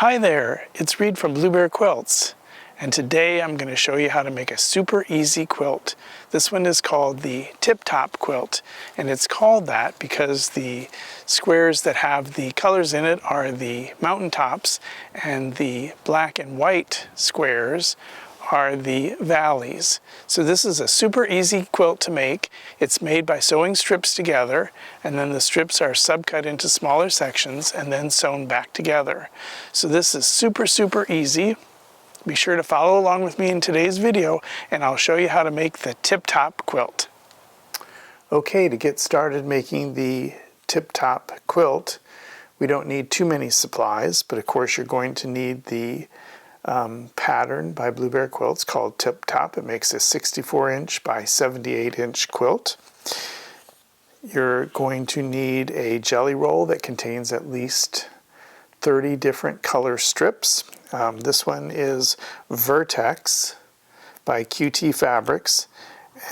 Hi there, it's Reed from Blue Bear Quilts, and today I'm going to show you how to make a super easy quilt. This one is called the Tip Top quilt, and it's called that because the squares that have the colors in it are the mountaintops, and the black and white squares are the valleys. So this is a super easy quilt to make. It's made by sewing strips together, and then the strips are subcut into smaller sections and then sewn back together. So this is super easy. Be sure to follow along with me in today's video, and I'll show you how to make the Tip Top quilt. Okay, to get started making the Tip Top quilt, we don't need too many supplies, but of course you're going to need the pattern by Blue Bear Quilts called Tip Top. It makes a 64-inch by 78-inch quilt. You're going to need a jelly roll that contains at least 30 different color strips. This one is Vertex by QT Fabrics,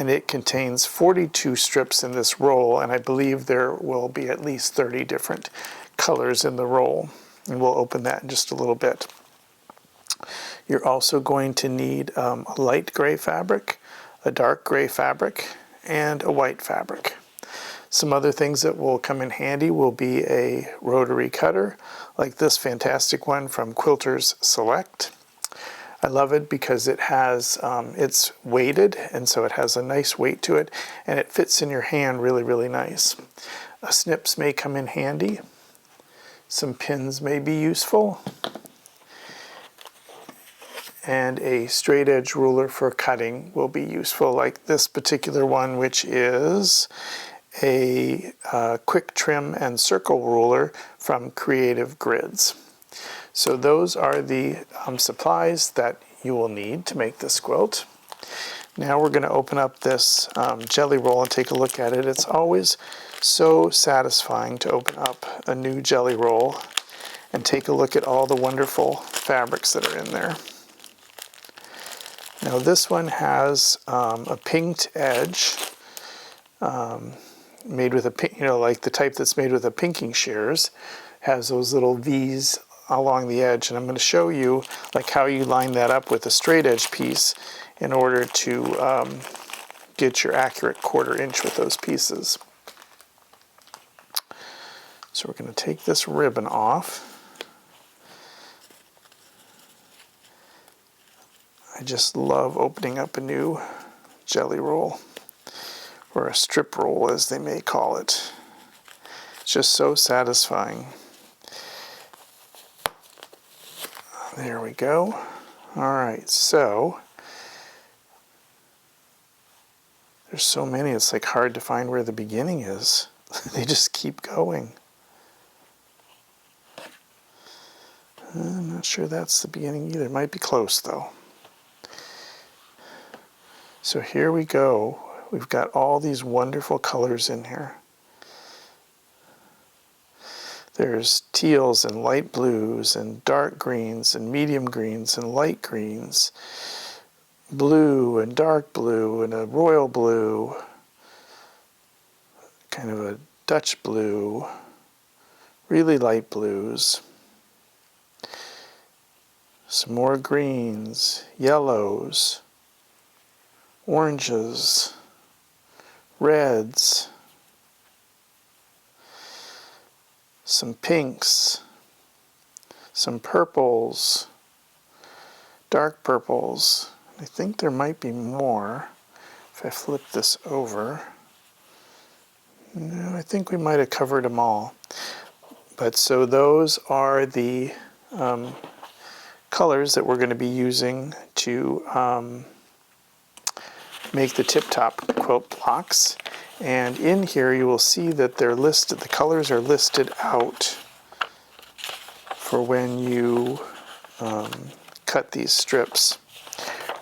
and it contains 42 strips in this roll, and I believe there will be at least 30 different colors in the roll. And we'll open that in just a little bit. You're also going to need a light gray fabric, a dark gray fabric, and a white fabric. Some other things that will come in handy will be a rotary cutter, like this fantastic one from Quilters Select. I love it because it has, it's weighted, and so it has a nice weight to it, and it fits in your hand really nice. Snips may come in handy. Some pins may be useful. And a straight edge ruler for cutting will be useful, like this particular one, which is a quick trim and circle ruler from Creative Grids. So those are the supplies that you will need to make this quilt. Now we're going to open up this jelly roll and take a look at it. It's always so satisfying to open up a new jelly roll and take a look at all the wonderful fabrics that are in there. Now this one has a pinked edge, made with a pink, like the type that's made with a pinking shears, has those little V's along the edge, and I'm going to show you like how you line that up with a straight edge piece in order to get your accurate 1/4 inch with those pieces. So we're going to take this ribbon off. I just love opening up a new jelly roll, or a strip roll as they may call it. It's just so satisfying. There we go. Alright, so there's so many, it's like hard to find where the beginning is. They just keep going. I'm not sure that's the beginning either. It might be close though. So here we go. We've got all these wonderful colors in here. There's teals and light blues and dark greens and medium greens and light greens, blue and dark blue and a royal blue, kind of a Dutch blue, really light blues, some more greens, yellows, oranges, reds, some pinks, some purples, dark purples. I think there might be more if I flip this over. No, I think we might have covered them all. But so those are the colors that we're going to be using to make the Tip Top quilt blocks, and in here you will see that they're listed, the colors are listed out for when you cut these strips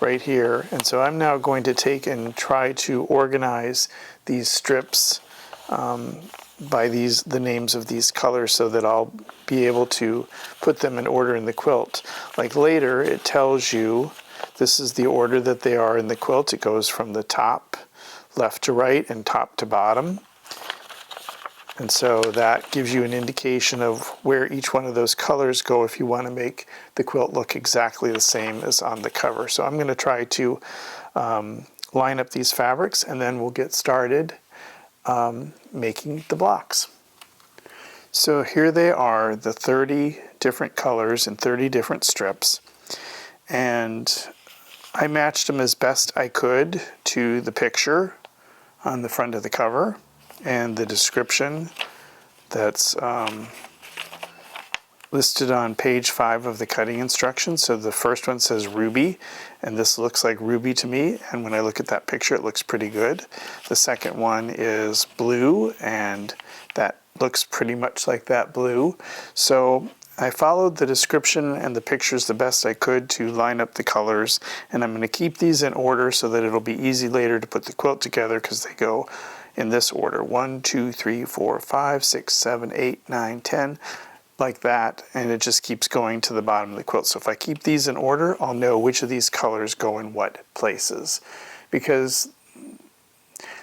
right here. And so I'm now going to take and try to organize these strips by the names of these colors so that I'll be able to put them in order in the quilt. Like later it tells you this is the order that they are in the quilt. It goes from the top left to right and top to bottom. And so that gives you an indication of where each one of those colors go if you want to make the quilt look exactly the same as on the cover. So I'm going to try to line up these fabrics, and then we'll get started making the blocks. So here they are, the 30 different colors and 30 different strips. And I matched them as best I could to the picture on the front of the cover and the description that's listed on page 5 of the cutting instructions. So the first one says ruby, and this looks like ruby to me, and when I look at that picture it looks pretty good. The second one is blue, and that looks pretty much like that blue. So I followed the description and the pictures the best I could to line up the colors, and I'm going to keep these in order so that it'll be easy later to put the quilt together, because they go in this order: 1, 2, 3, 4, 5, 6, 7, 8, 9, 10, like that, and it just keeps going to the bottom of the quilt. So if I keep these in order, I'll know which of these colors go in what places, because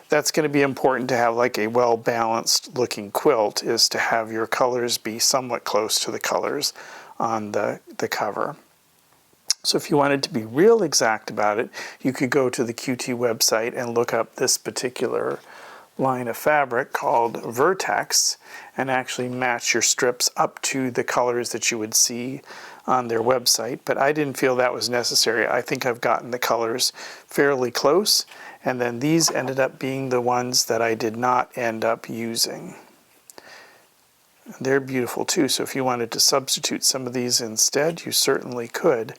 that's going to be important to have like a well-balanced looking quilt, is to have your colors be somewhat close to the colors on the cover. So if you wanted to be real exact about it, you could go to the QT website and look up this particular line of fabric called Vertex and actually match your strips up to the colors that you would see on their website. But I didn't feel that was necessary. I think I've gotten the colors fairly close, and then these ended up being the ones that I did not end up using. They're beautiful too, so if you wanted to substitute some of these instead, you certainly could.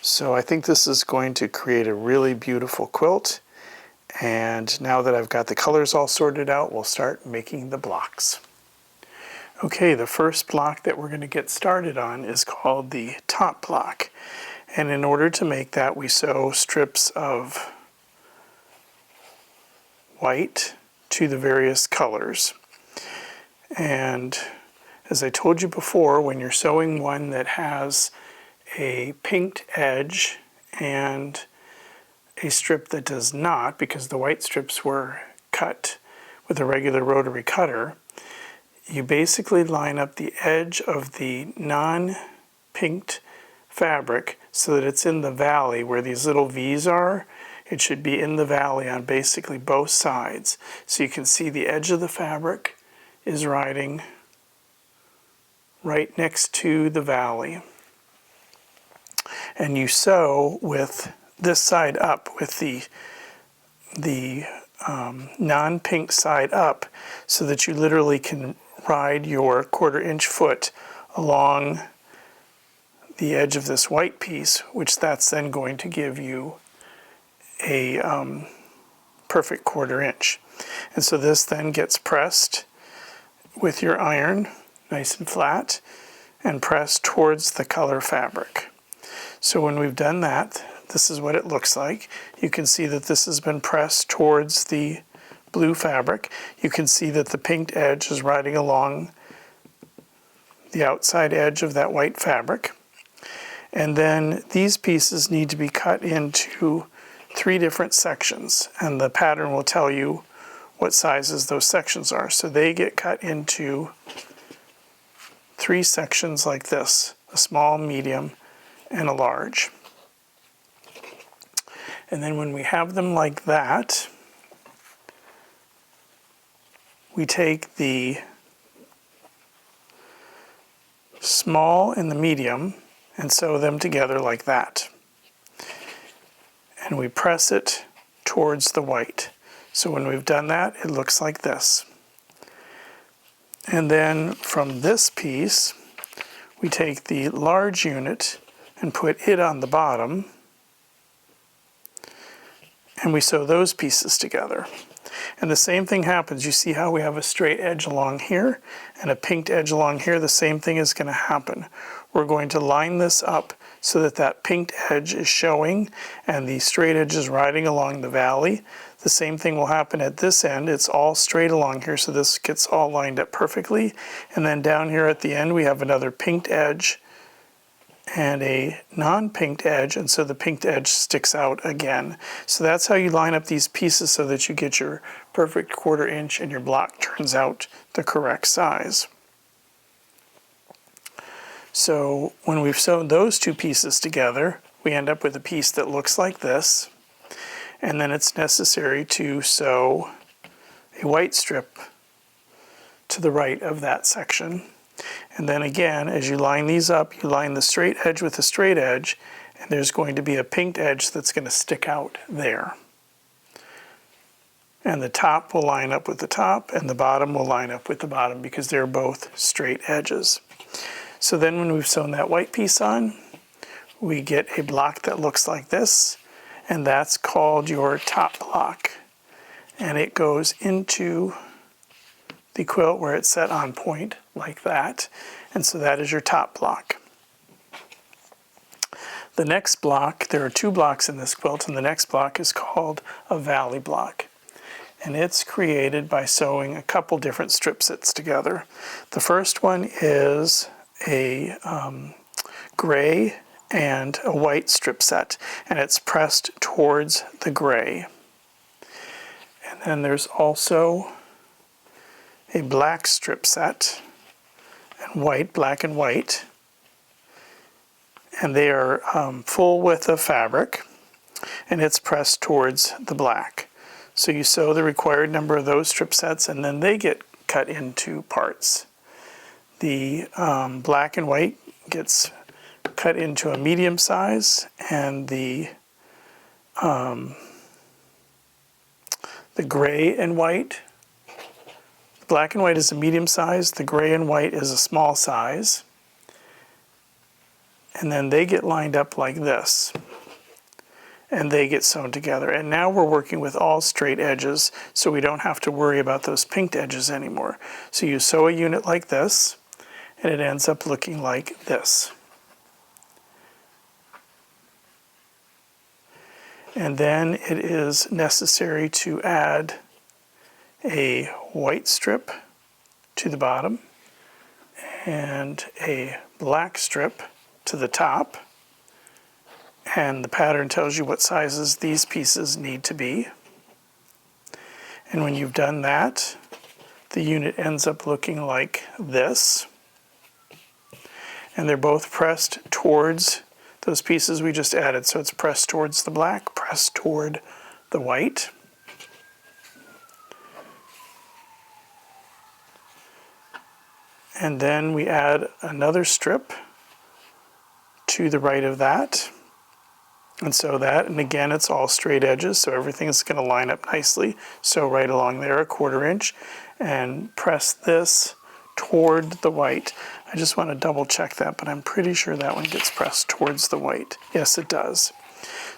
So I think this is going to create a really beautiful quilt. And now that I've got the colors all sorted out, we'll start making the blocks. Okay, the first block that we're going to get started on is called the top block. And in order to make that, we sew strips of white to the various colors. And as I told you before, when you're sewing one that has a pinked edge and a strip that does not, because the white strips were cut with a regular rotary cutter, you basically line up the edge of the non-pinked fabric so that it's in the valley where these little V's are. It should be in the valley on basically both sides. So you can see the edge of the fabric is riding right next to the valley. And you sew with this side up, with the non-pink side up, so that you literally can ride your 1/4 inch foot along the edge of this white piece, which that's then going to give you a perfect 1/4 inch. And so this then gets pressed with your iron, nice and flat, and pressed towards the color fabric. So when we've done that, this is what it looks like. You can see that this has been pressed towards the blue fabric. You can see that the pinked edge is riding along the outside edge of that white fabric. And then these pieces need to be cut into 3 different sections, and the pattern will tell you what sizes those sections are. So they get cut into 3 sections like this: a small, medium, and a large. And then when we have them like that, we take the small and the medium and sew them together like that. And we press it towards the white. So when we've done that, it looks like this. And then from this piece, we take the large unit and put it on the bottom, and we sew those pieces together. And the same thing happens. You see how we have a straight edge along here and a pinked edge along here? The same thing is going to happen. We're going to line this up so that that pinked edge is showing and the straight edge is riding along the valley. The same thing will happen at this end. It's all straight along here, so this gets all lined up perfectly. And then down here at the end, we have another pinked edge and a non-pinked edge, and so the pinked edge sticks out again. So that's how you line up these pieces so that you get your perfect 1/4 inch and your block turns out the correct size. So when we've sewn those two pieces together, we end up with a piece that looks like this, and then it's necessary to sew a white strip to the right of that section. And then again, as you line these up, you line the straight edge with the straight edge, and there's going to be a pinked edge that's going to stick out there. And the top will line up with the top, and the bottom will line up with the bottom because they're both straight edges. So then when we've sewn that white piece on, we get a block that looks like this, and that's called your top block. And it goes into the quilt where it's set on point like that, and so that is your top block. The next block, there are 2 blocks in this quilt, and the next block is called a valley block, and it's created by sewing a couple different strip sets together. The first one is a gray and a white strip set, and it's pressed towards the gray. And then there's also a black strip set, and white, black and white, and they are full width of fabric, and it's pressed towards the black. So you sew the required number of those strip sets, and then they get cut into parts. The black and white gets cut into a medium size, and the gray and white, black and white is a medium size, the gray and white is a small size, and then they get lined up like this, and they get sewn together. And now we're working with all straight edges, so we don't have to worry about those pinked edges anymore. So you sew a unit like this, and it ends up looking like this. And then it is necessary to add a white strip to the bottom and a black strip to the top, and the pattern tells you what sizes these pieces need to be. And when you've done that, the unit ends up looking like this, and they're both pressed towards those pieces we just added. So it's pressed towards the black, pressed toward the white. And then we add another strip to the right of that. And so that, and again, it's all straight edges, so everything is going to line up nicely. So right along there, a 1/4 inch, and press this toward the white. I just want to double check that, but I'm pretty sure that one gets pressed towards the white. Yes, it does.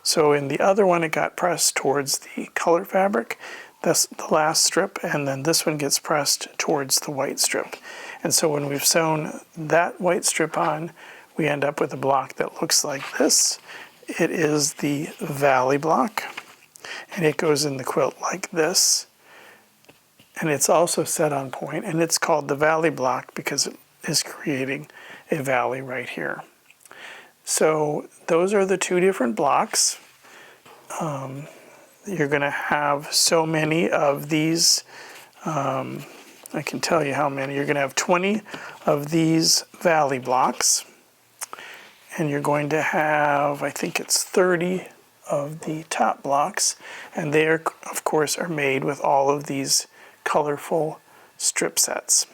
So in the other one, it got pressed towards the color fabric. That's the last strip, and then this one gets pressed towards the white strip. And so when we've sewn that white strip on, we end up with a block that looks like this. It is the valley block, and it goes in the quilt like this. And it's also set on point, and it's called the valley block because it is creating a valley right here. So those are the 2 different blocks. You're going to have so many of these. I can tell you how many. You're going to have 20 of these valley blocks, and you're going to have, I think it's 30 of the top blocks, and they are, of course, are made with all of these colorful strip sets.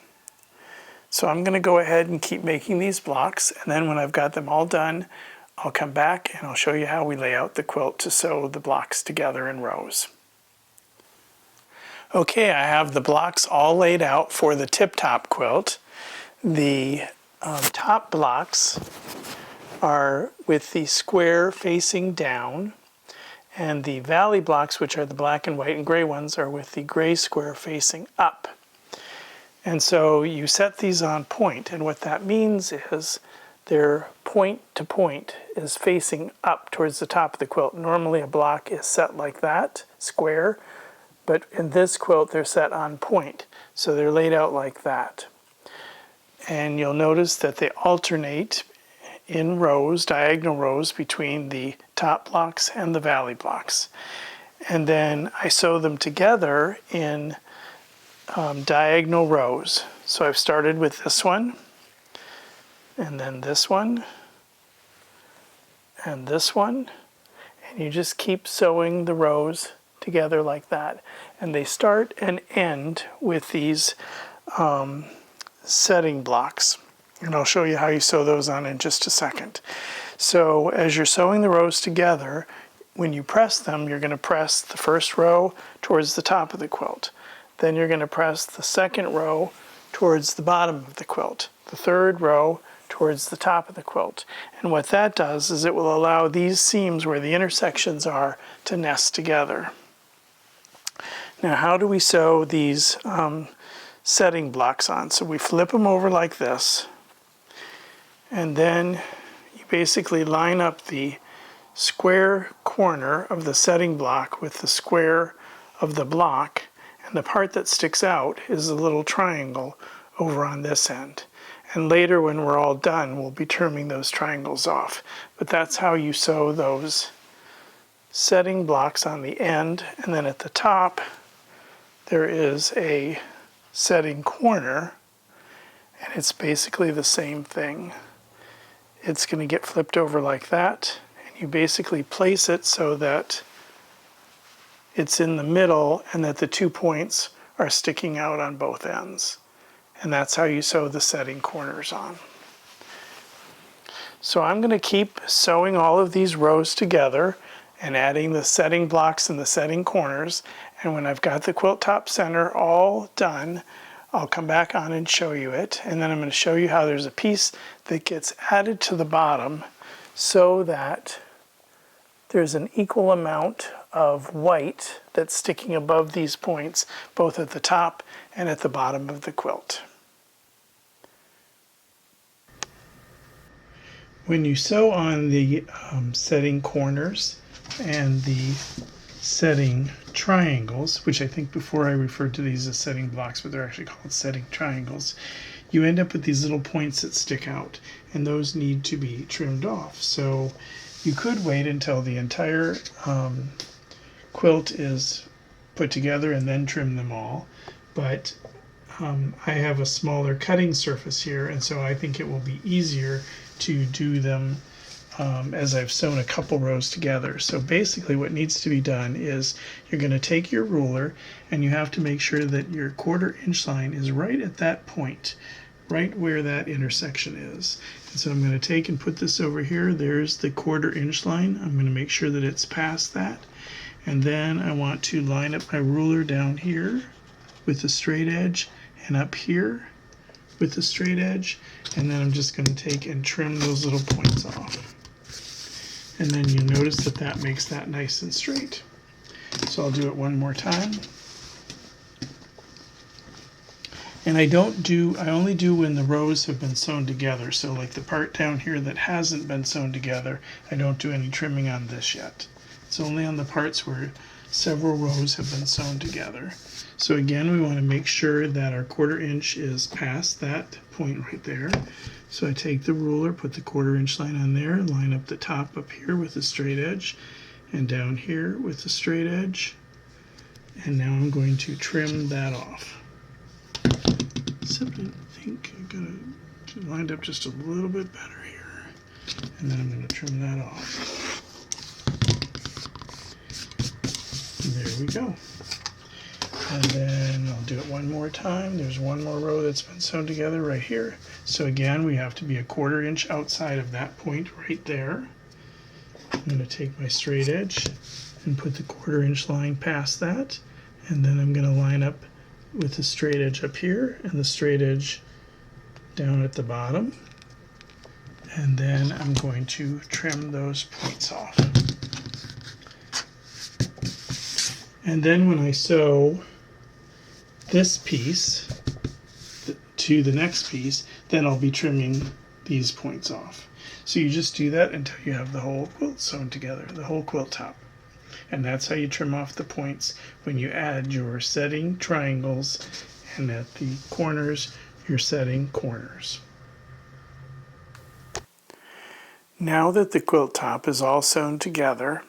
So I'm going to go ahead and keep making these blocks, and then when I've got them all done, I'll come back and I'll show you how we lay out the quilt to sew the blocks together in rows. Okay, I have the blocks all laid out for the tip-top quilt. The top blocks are with the square facing down, and the valley blocks, which are the black and white and gray ones, are with the gray square facing up. And so you set these on point, and what that means is their point to point is facing up towards the top of the quilt. Normally a block is set like that, square, but in this quilt they're set on point, so they're laid out like that. And you'll notice that they alternate in rows, diagonal rows between the top blocks and the valley blocks. And then I sew them together in diagonal rows. So I've started with this one, and then this one, and this one, and you just keep sewing the rows together like that. And they start and end with these setting blocks. And I'll show you how you sew those on in just a second. So as you're sewing the rows together, when you press them, you're going to press the first row towards the top of the quilt. Then you're going to press the second row towards the bottom of the quilt, the third row towards the top of the quilt. And what that does is it will allow these seams where the intersections are to nest together. Now, how do we sew these setting blocks on? So we flip them over like this, and then you basically line up the square corner of the setting block with the square of the block, and the part that sticks out is a little triangle over on this end. And later when we're all done, we'll be trimming those triangles off. But that's how you sew those setting blocks on the end, and then at the top there is a setting corner, and it's basically the same thing. It's going to get flipped over like that, and you basically place it so that it's in the middle and that the 2 points are sticking out on both ends. And that's how you sew the setting corners on. So I'm going to keep sewing all of these rows together and adding the setting blocks and the setting corners. And when I've got the quilt top center all done, I'll come back on and show you it. And then I'm going to show you how there's a piece that gets added to the bottom so that there's an equal amount of white that's sticking above these points, both at the top and at the bottom of the quilt. When you sew on the setting corners and the setting triangles, which I think before I referred to these as setting blocks, but they're actually called setting triangles, you end up with these little points that stick out, and those need to be trimmed off. So you could wait until the entire quilt is put together and then trim them all, but I have a smaller cutting surface here, and so I think it will be easier to do them as I've sewn a couple rows together. So basically what needs to be done is you're going to take your ruler and you have to make sure that your 1/4 inch line is right at that point, right where that intersection is. And so I'm going to take and put this over here. There's the 1/4 inch line. I'm going to make sure that it's past that. And then I want to line up my ruler down here with the straight edge and up here with the straight edge, and then I'm just going to take and trim those little points off. And then you notice that that makes that nice and straight. So I'll do it one more time. And I only do when the rows have been sewn together. So like the part down here that hasn't been sewn together, I don't do any trimming on this yet. It's only on the parts where several rows have been sewn together. So again, we want to make sure that our 1/4 inch is past that point right there. So I take the ruler, put the 1/4 inch line on there, line up the top up here with the straight edge, and down here with the straight edge. And now I'm going to trim that off. Except I think I got it lined up just a little bit better here. And then I'm going to trim that off. And there we go. And then I'll do it one more time. There's one more row that's been sewn together right here. So again, we have to be a 1/4 inch outside of that point right there. I'm going to take my straight edge and put the 1/4 inch line past that. And then I'm going to line up with the straight edge up here and the straight edge down at the bottom. And then I'm going to trim those points off. And then when I sew this piece to the next piece, then I'll be trimming these points off. So you just do that until you have the whole quilt sewn together, the whole quilt top. And that's how you trim off the points when you add your setting triangles, and at the corners, your setting corners. Now that the quilt top is all sewn together,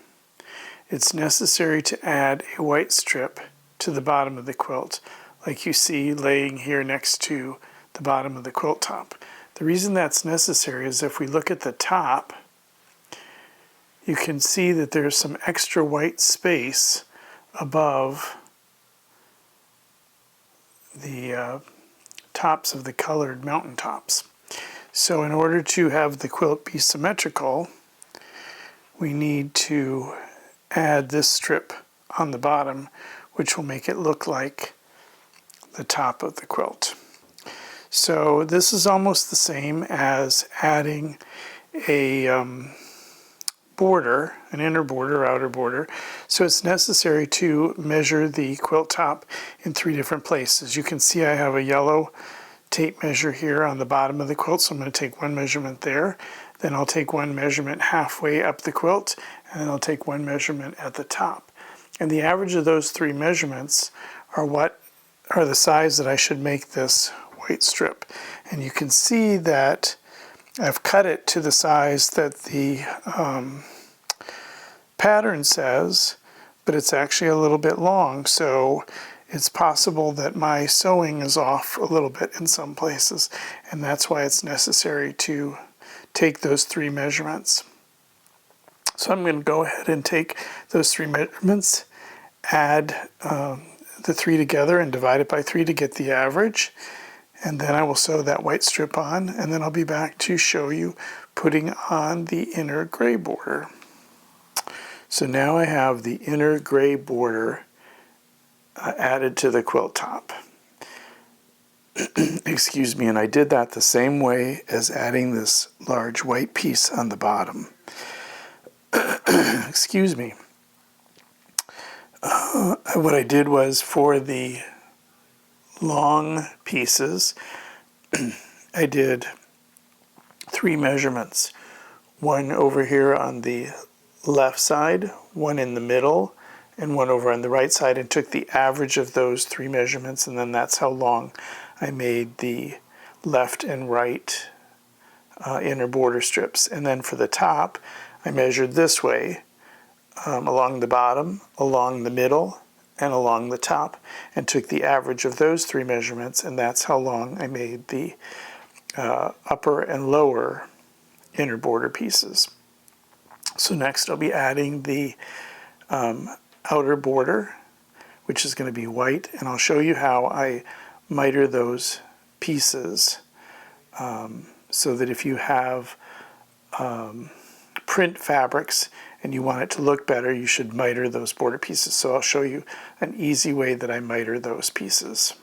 it's necessary to add a white strip to the bottom of the quilt, like you see laying here next to the bottom of the quilt top. The reason that's necessary is if we look at the top, you can see that there's some extra white space above the tops of the colored mountain tops. So in order to have the quilt be symmetrical, we need to add this strip on the bottom, which will make it look like the top of the quilt. So this is almost the same as adding a border, an inner border, outer border. So it's necessary to measure the quilt top in 3 different places. You can see I have a yellow tape measure here on the bottom of the quilt, so I'm going to take 1 measurement there. Then I'll take 1 measurement halfway up the quilt, and then I'll take 1 measurement at the top. And the average of those 3 measurements are what are the size that I should make this white strip. And you can see that I've cut it to the size that the pattern says, but it's actually a little bit long, so it's possible that my sewing is off a little bit in some places, and that's why it's necessary to take those 3 measurements. So I'm going to go ahead and take those 3 measurements, add the 3 together and divide it by 3 to get the average, and then I will sew that white strip on, and then I'll be back to show you putting on the inner gray border. So now I have the inner gray border added to the quilt top. Excuse me, and I did that the same way as adding this large white piece on the bottom. Excuse me. What I did was for the long pieces, I did 3 measurements. 1 over here on the left side, 1 in the middle, and 1 over on the right side, and took the average of those 3 measurements, and then that's how long I made the left and right inner border strips. And then for the top, I measured this way, along the bottom, along the middle, and along the top, and took the average of those 3 measurements, and that's how long I made the upper and lower inner border pieces. So next I'll be adding the outer border, which is going to be white, and I'll show you how I miter those pieces so that if you have print fabrics and you want it to look better, you should miter those border pieces. So I'll show you an easy way that I miter those pieces.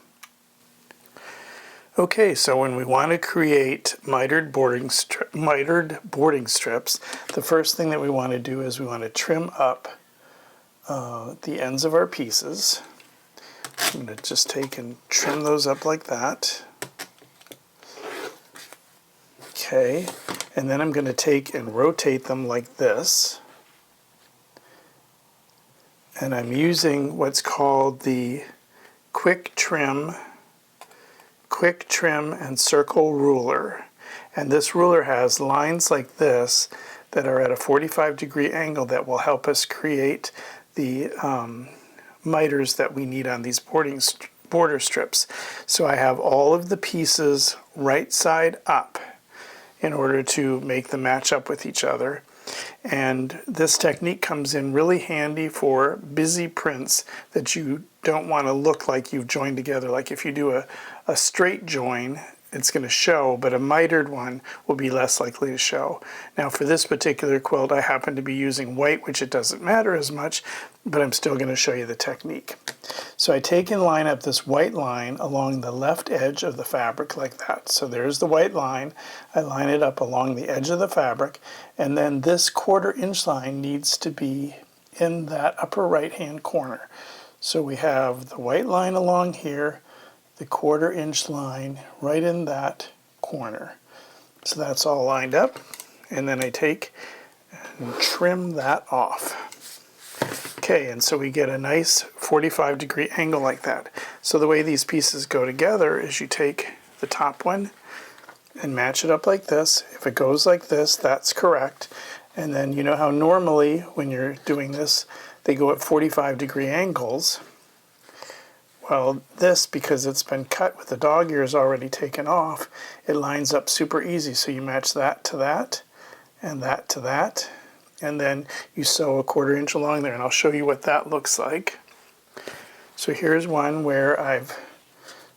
Okay, so when we want to create mitered boarding strips, the first thing that we want to do is we want to trim up the ends of our pieces. I'm going to just take and trim those up like that. Okay, and then I'm going to take and rotate them like this. And I'm using what's called the quick trim and circle ruler. And this ruler has lines like this that are at a 45-degree angle that will help us create the miters that we need on these border strips. So I have all of the pieces right side up in order to make them match up with each other. And this technique comes in really handy for busy prints that you don't want to look like you've joined together. Like if you do a straight join, it's going to show, but a mitered one will be less likely to show. Now for this particular quilt, I happen to be using white, which it doesn't matter as much, but I'm still going to show you the technique. So I take and line up this white line along the left edge of the fabric like that. So there's the white line. I line it up along the edge of the fabric, and then this 1/4 inch line needs to be in that upper right hand corner. So we have the white line along here, the 1/4 inch line right in that corner. So that's all lined up, and then I take and trim that off. Okay, and so we get a nice 45-degree angle like that. So the way these pieces go together is you take the top one and match it up like this. If it goes like this, that's correct. And then you know how normally when you're doing this, they go at 45-degree angles. Well, this, because it's been cut with the dog ears already taken off, it lines up super easy. So you match that to that, and that to that, and then you sew a 1/4 inch along there, and I'll show you what that looks like. So here's one where I've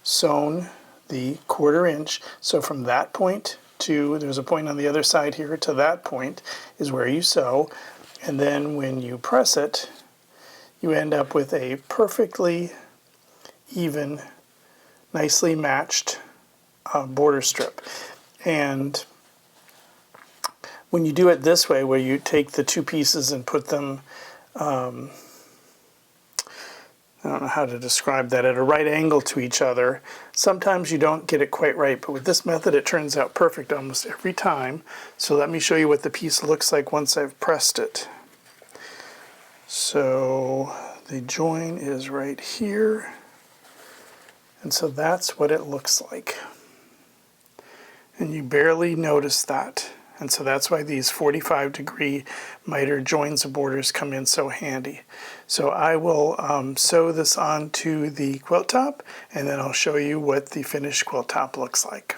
sewn the 1/4 inch. So from that point to, there's a point on the other side here, to that point is where you sew. And then when you press it, you end up with a perfectly even, nicely matched border strip. And when you do it this way, where you take the two pieces and put them, I don't know how to describe that, at a right angle to each other, sometimes you don't get it quite right, but with this method it turns out perfect almost every time. So let me show you what the piece looks like once I've pressed it. So the join is right here, and so that's what it looks like. And you barely notice that. And so that's why these 45-degree miter joins and borders come in so handy. So I will sew this onto the quilt top, and then I'll show you what the finished quilt top looks like.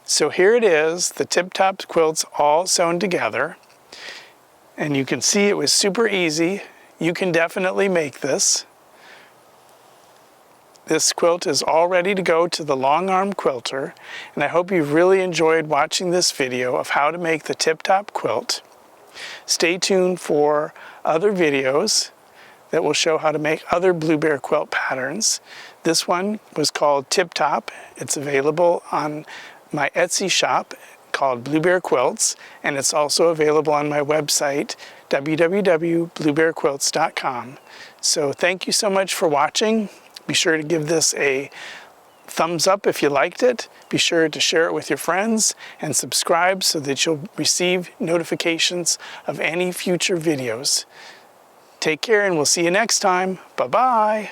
So here it is, the tip top quilts all sewn together. And you can see it was super easy. You can definitely make this. This quilt is all ready to go to the long arm quilter, and I hope you've really enjoyed watching this video of how to make the tip top quilt. Stay tuned for other videos that will show how to make other Blue Bear quilt patterns. This one was called Tip Top. It's available on my Etsy shop called Blue Bear Quilts, and it's also available on my website www.bluebearquilts.com. So thank you so much for watching. Be sure to give this a thumbs up if you liked it. Be sure to share it with your friends and subscribe so that you'll receive notifications of any future videos. Take care, and we'll see you next time. Bye-bye.